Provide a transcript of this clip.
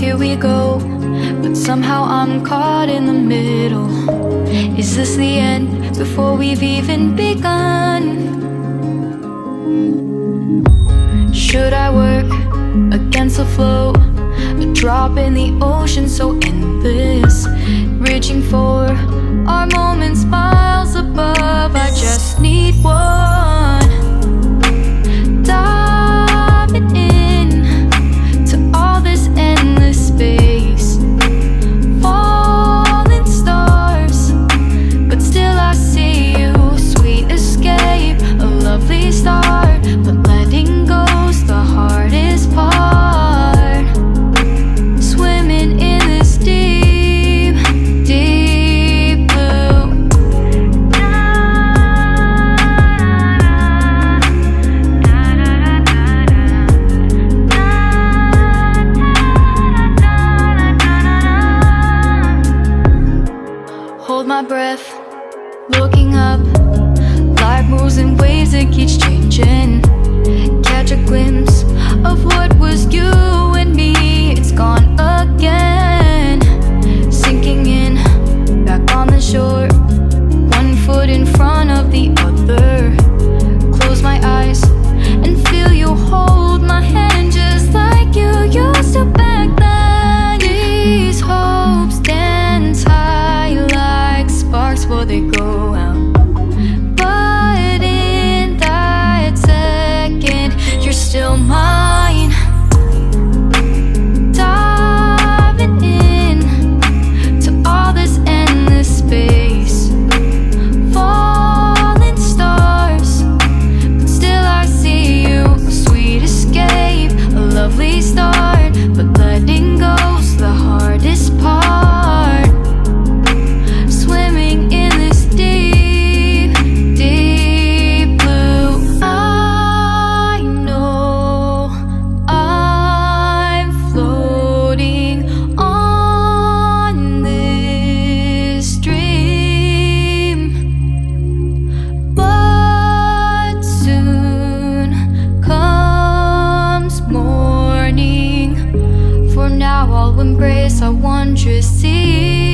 here we go, but somehow I'm caught in the middle. Is this the end before we've even begun? Should I work against the flow? A drop in the ocean so endless, reaching for our moments miles above. I just need one, diving in to all this endless space, falling stars, but still I see you. Sweet escape, a lovely start, but letting go's the hardest part. Swimming in this deep, deep blue. Hold my breath, looking up. Life moves in waves that keeps changing. Catch a glimpse of what was you and me. It's gone again, sinking in, back on the shore. One foot in front of the other. Close my eyes and feel you hold my hand just like you used to back then. These hopes dance high like sparks before they go out. But in that second, you're still mine. Diving in to all this endless space, falling stars, but still I see you. A sweet escape, a lovely start, but letting go's the hardest part. Swimming in this deep, deep blue. I know I'm floating on this dream, but soon comes morning. For now I'll embrace our wondrous sea.